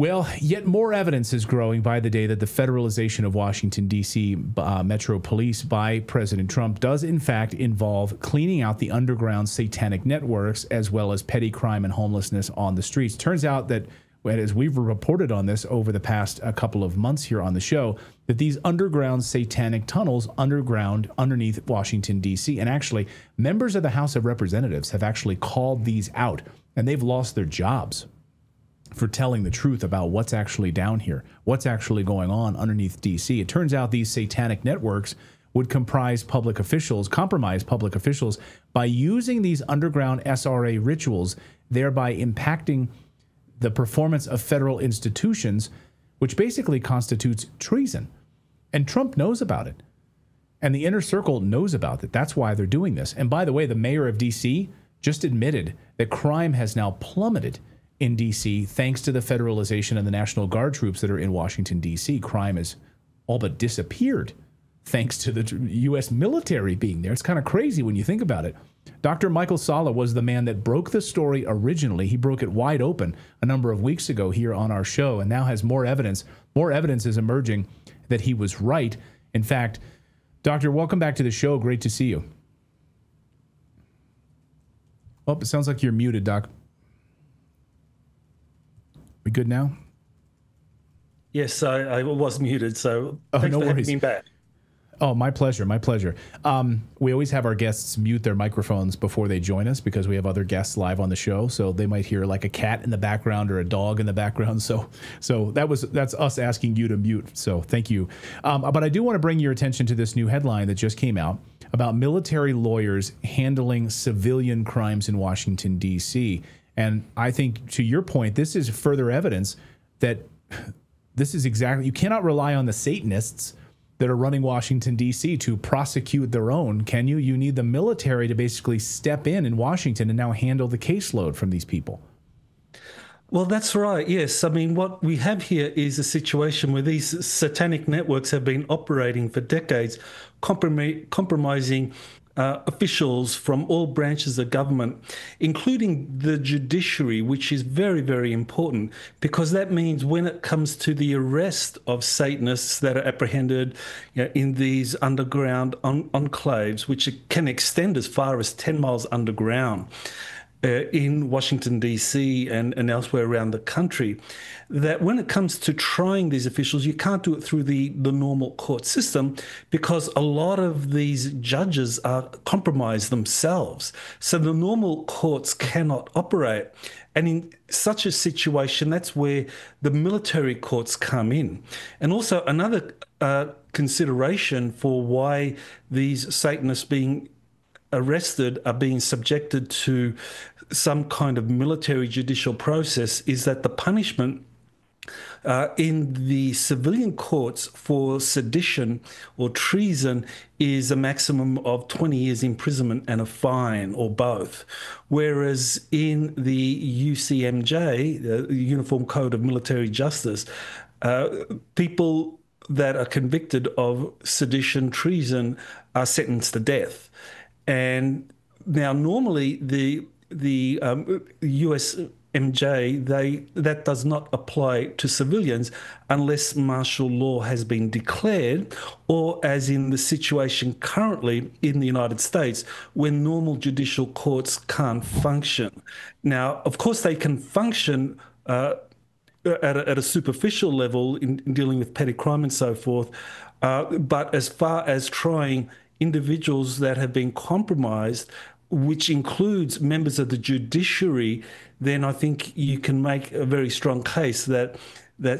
Well, yet more evidence is growing by the day that the federalization of Washington, D.C. Metro Police by President Trump does, in fact, involve cleaning out the underground satanic networks as well as petty crime and homelessness on the streets. Turns out that, as we've reported on this over the past couple of months here on the show, that these underground satanic tunnels underneath Washington, D.C., and actually members of the House of Representatives have actually called these out, and they've lost their jobs for telling the truth about what's actually down here, what's actually going on underneath D.C. It turns out these satanic networks would compromise public officials by using these underground SRA rituals, thereby impacting the performance of federal institutions, which basically constitutes treason. And Trump knows about it. And the inner circle knows about it. That's why they're doing this. And by the way, the mayor of D.C. just admitted that crime has now plummeted in D.C. thanks to the federalization and the National Guard troops that are in Washington, D.C. Crime has all but disappeared thanks to the U.S. military being there. It's kind of crazy when you think about it. Dr. Michael Salla was the man that broke the story originally. He broke it wide open a number of weeks ago here on our show and now has more evidence. More evidence is emerging that he was right. In fact, Doctor, welcome back to the show. Great to see you. Oh, it sounds like you're muted, Doc. We good now? Yes, I was muted, so thanks for having me back. Oh, my pleasure, my pleasure. We always have our guests mute their microphones before they join us because we have other guests live on the show, so they might hear like a cat in the background or a dog in the background. So that's us asking you to mute. So thank you. But I do want to bring your attention to this new headline that just came out about military lawyers handling civilian crimes in Washington, D.C. And I think, to your point, this is further evidence that this is exactly, you cannot rely on the Satanists that are running Washington, D.C. to prosecute their own, can you? You need the military to basically step in Washington and now handle the caseload from these people. Well, that's right. Yes. I mean, what we have here is a situation where these satanic networks have been operating for decades, compromising officials from all branches of government, including the judiciary, which is very, very important, because that means when it comes to the arrest of Satanists that are apprehended in these underground enclaves, which can extend as far as 10 miles underground, in Washington, D.C. and elsewhere around the country, that when it comes to trying these officials, you can't do it through the normal court system because a lot of these judges are compromised themselves. So the normal courts cannot operate. And in such a situation, that's where the military courts come in. And also another consideration for why these Satanists being arrested are being subjected to some kind of military judicial process is that the punishment in the civilian courts for sedition or treason is a maximum of 20 years imprisonment and a fine or both. Whereas in the UCMJ, the Uniform Code of Military Justice, people that are convicted of sedition, treason are sentenced to death. And now normally the USMJ, that does not apply to civilians unless martial law has been declared, or as in the situation currently in the United States, when normal judicial courts can't function. Now, of course, they can function at a superficial level in dealing with petty crime and so forth, but as far as trying individuals that have been compromised, which includes members of the judiciary, then I think you can make a very strong case that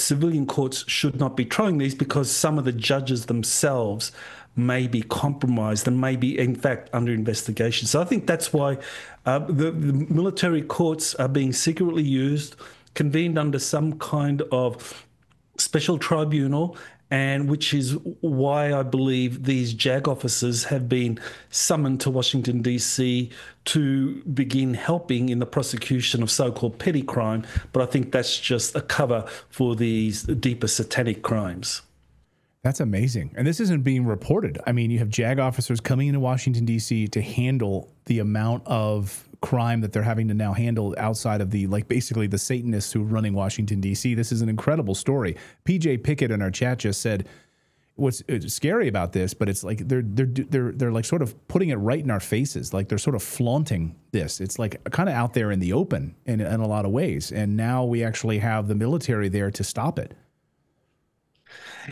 civilian courts should not be trying these because some of the judges themselves may be compromised and may be, in fact, under investigation. So I think that's why the military courts are being secretly used, convened under some kind of special tribunal, and which is why I believe these JAG officers have been summoned to Washington, D.C. to begin helping in the prosecution of so-called petty crime. But I think that's just a cover for these deeper satanic crimes. That's amazing. And this isn't being reported. I mean, you have JAG officers coming into Washington, D.C. to handle the amount of crime that they're having to now handle outside of the, like, basically the Satanists who are running Washington, D.C. This is an incredible story. PJ Pickett in our chat just said, what's scary about this, but it's like they're like sort of putting it right in our faces. Like they're sort of flaunting this. It's like kind of out there in the open in a lot of ways. And now we actually have the military there to stop it.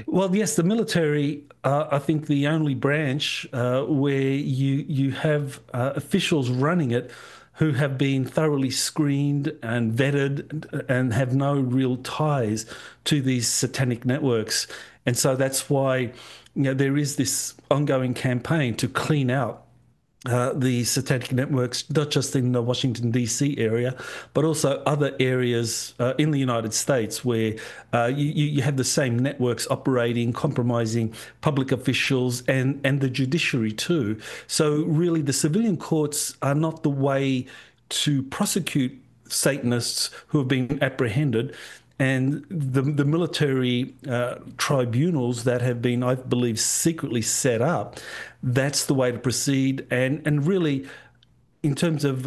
Well, yes, the military, I think the only branch where you have officials running it who have been thoroughly screened and vetted and have no real ties to these satanic networks. And so that's why, there is this ongoing campaign to clean out the satanic networks, not just in the Washington, D.C. area, but also other areas in the United States where you have the same networks operating, compromising public officials and the judiciary too. So really the civilian courts are not the way to prosecute Satanists who have been apprehended. And the military tribunals that have been, I believe, secretly set up, that's the way to proceed. And really, in terms of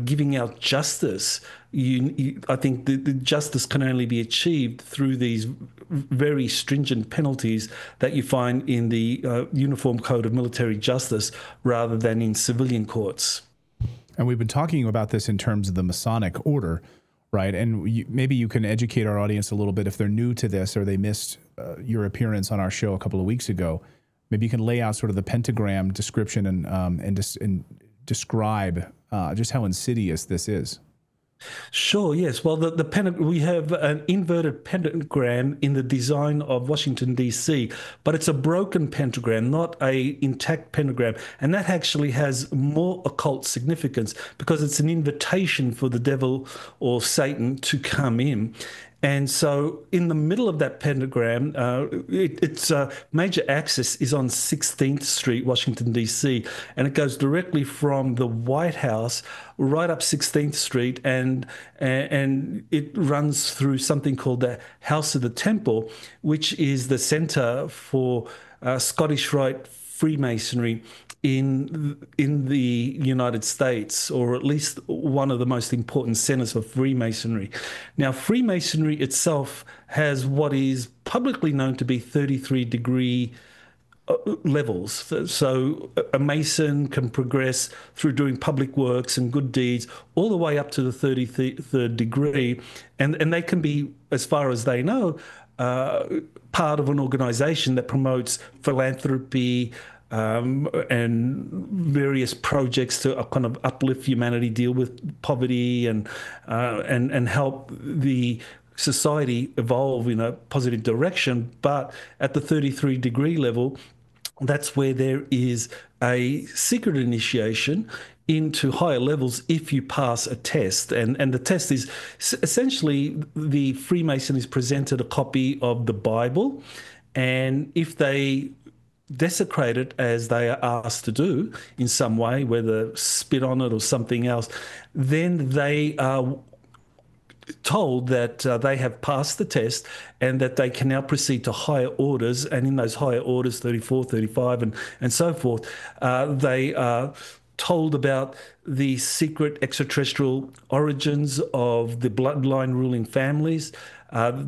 giving out justice, I think the justice can only be achieved through these very stringent penalties that you find in the Uniform Code of Military Justice rather than in civilian courts. And we've been talking about this in terms of the Masonic order, right? And maybe you can educate our audience a little bit if they're new to this or they missed your appearance on our show a couple of weeks ago. Maybe you can lay out sort of the pentagram description and describe just how insidious this is. Sure, yes. Well, we have an inverted pentagram in the design of Washington, D.C., but it's a broken pentagram, not a intact pentagram. And that actually has more occult significance because it's an invitation for the devil or Satan to come in. And so in the middle of that pentagram, its major axis is on 16th Street, Washington, D.C., and it goes directly from the White House right up 16th Street, and it runs through something called the House of the Temple, which is the center for Scottish Rite Freemasonry in the United States, or at least one of the most important centers for Freemasonry. Now, Freemasonry itself has what is publicly known to be 33-degree levels. So a Mason can progress through doing public works and good deeds all the way up to the 33rd degree, and they can be, as far as they know, part of an organization that promotes philanthropy, and various projects to kind of uplift humanity, deal with poverty, and help the society evolve in a positive direction. But at the 33-degree level, that's where there is a secret initiation into higher levels if you pass a test. And the test is essentially the Freemason is presented a copy of the Bible, and if they desecrate it, as they are asked to do in some way, whether spit on it or something else, then they are told that they have passed the test and that they can now proceed to higher orders. And in those higher orders, 34, 35, and so forth, they are told about the secret extraterrestrial origins of the bloodline ruling families,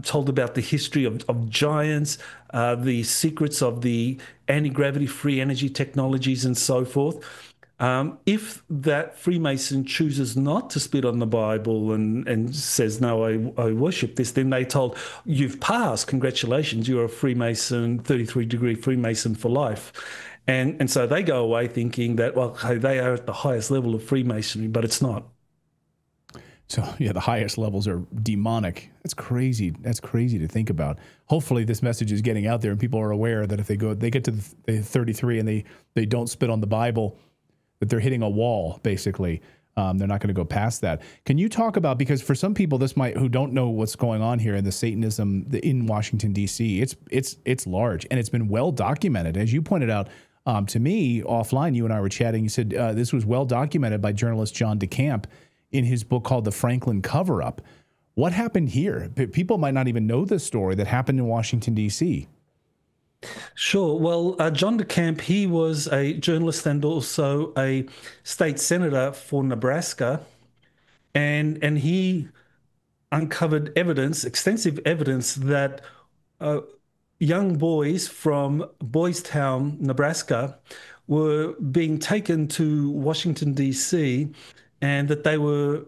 told about the history of giants, the secrets of the anti-gravity free energy technologies and so forth. If that Freemason chooses not to spit on the Bible and says, no, I worship this, then they told, you've passed, congratulations, you're a Freemason, 33-degree Freemason for life. And so they go away thinking that, well, hey, they are at the highest level of Freemasonry, but it's not. So, yeah, the highest levels are demonic. That's crazy. That's crazy to think about. Hopefully this message is getting out there and people are aware that if they get to the 33 and they don't spit on the Bible, that they're hitting a wall, basically. They're not going to go past that. Can you talk about, because for some people who don't know what's going on here in the Satanism in Washington, D.C., it's large and it's been well documented. As you pointed out to me offline, you and I were chatting, you said this was well documented by journalist John DeCamp in his book called The Franklin Cover-Up. What happened here? People might not even know this story that happened in Washington, D.C. Sure. Well, John DeCamp, he was a journalist and also a state senator for Nebraska, and he uncovered evidence, extensive evidence that uh, young boys from Boys Town, Nebraska, were being taken to Washington, D.C., and that they were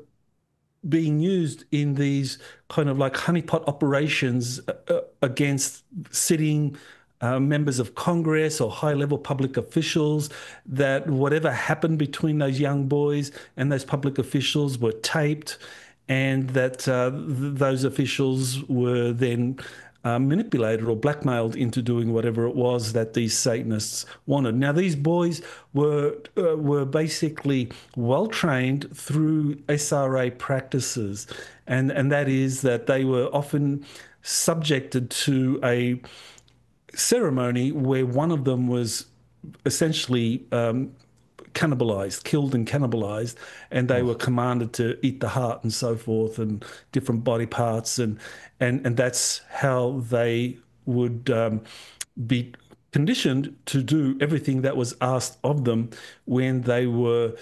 being used in these kind of like honeypot operations against sitting members of Congress or high-level public officials, that whatever happened between those young boys and those public officials were taped, and that those officials were then manipulated or blackmailed into doing whatever it was that these Satanists wanted. Now, these boys were basically well trained through SRA practices, and that is that they were often subjected to a ceremony where one of them was essentially cannibalized, killed and cannibalized, and they were commanded to eat the heart and so forth, and different body parts, and that's how they would be conditioned to do everything that was asked of them when they were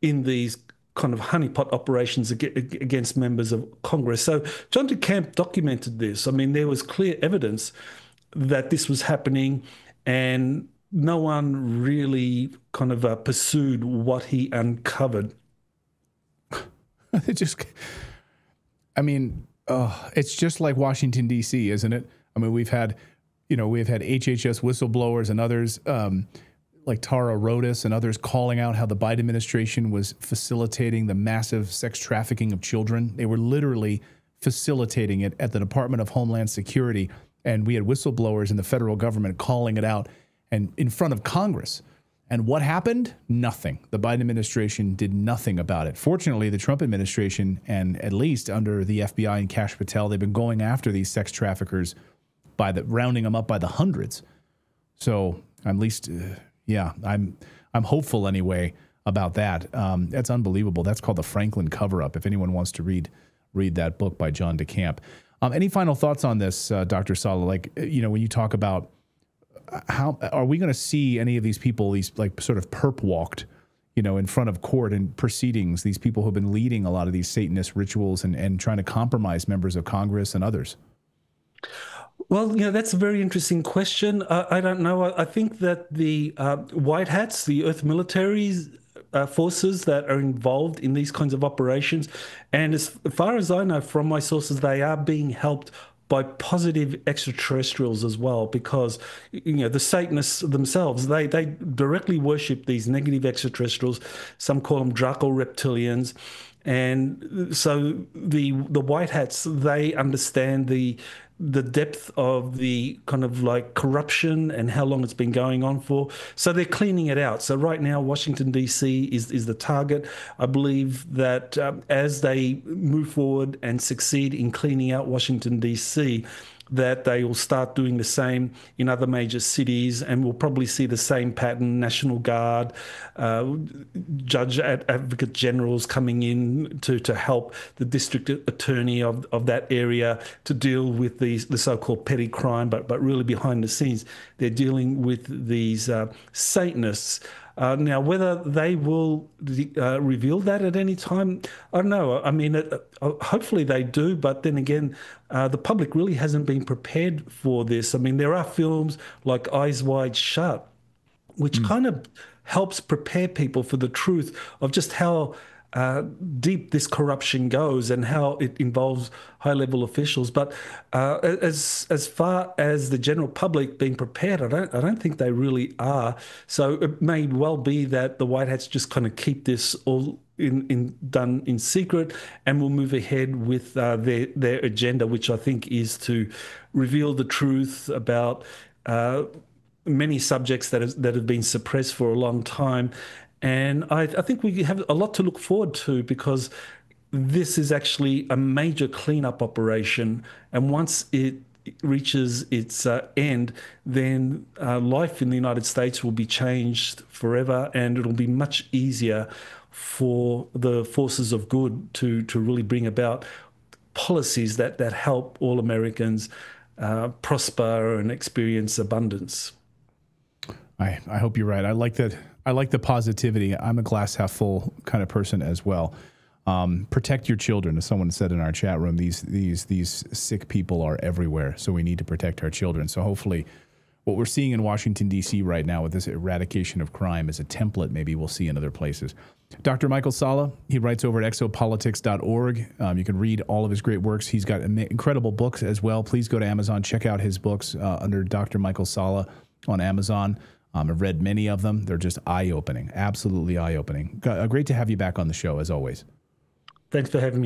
in these kind of honeypot operations against members of Congress. So John DeCamp documented this. I mean, there was clear evidence that this was happening, and no one really kind of pursued what he uncovered. It just, I mean, it's just like Washington, D.C., isn't it? I mean, we've had HHS whistleblowers and others, like Tara Rodas and others, calling out how the Biden administration was facilitating the massive sex trafficking of children. They were literally facilitating it at the Department of Homeland Security. And we had whistleblowers in the federal government calling it out and in front of Congress. And what happened? Nothing. The Biden administration did nothing about it. Fortunately, the Trump administration, and at least under the FBI and Kash Patel, they've been going after these sex traffickers by rounding them up by the hundreds. So at least, I'm hopeful anyway about that. That's unbelievable. That's called the Franklin cover-up. If anyone wants to read that book by John DeCamp. Any final thoughts on this, Dr. Sala? Like, when you talk about how are we going to see any of these people, these like sort of perp walked, in front of court and proceedings, these people who have been leading a lot of these Satanist rituals and trying to compromise members of Congress and others? Well, that's a very interesting question. I don't know. I think that the white hats, the Earth militaries, forces that are involved in these kinds of operations, and as far as I know from my sources, they are being helped by positive extraterrestrials as well, because the Satanists themselves, they directly worship these negative extraterrestrials. Some call them Draco reptilians. And so the white hats, they understand the depth of the kind of like corruption and how long it's been going on for. So they're cleaning it out. So right now, Washington, D.C. is the target. I believe that as they move forward and succeed in cleaning out Washington, D.C., that they will start doing the same in other major cities, and we'll probably see the same pattern: National Guard, judge advocate generals coming in to help the district attorney of that area to deal with the so-called petty crime, but really behind the scenes, they're dealing with these Satanists. Now, whether they will reveal that at any time, I don't know. I mean, hopefully they do, but then again, the public really hasn't been prepared for this. I mean, there are films like Eyes Wide Shut, which kind of helps prepare people for the truth of just how deep this corruption goes and how it involves high-level officials. But as far as the general public being prepared, I don't think they really are. So it may well be that the White Hats just kind of keep this all done in secret, and will move ahead with their agenda, which I think is to reveal the truth about many subjects that have been suppressed for a long time. And I think we have a lot to look forward to, because this is actually a major cleanup operation. And once it reaches its end, then life in the United States will be changed forever, and it'll be much easier for the forces of good to really bring about policies that help all Americans prosper and experience abundance. I hope you're right. I like that. I like the positivity. I'm a glass half full kind of person as well. Protect your children, as someone said in our chat room. These sick people are everywhere, so we need to protect our children. So hopefully, what we're seeing in Washington, D.C. right now with this eradication of crime is a template maybe we'll see in other places. Dr. Michael Salla, he writes over at exopolitics.org. You can read all of his great works. He's got incredible books as well. Please go to Amazon, check out his books under Dr. Michael Salla on Amazon. I've read many of them. They're just eye-opening, absolutely eye-opening. Great to have you back on the show, as always. Thanks for having me.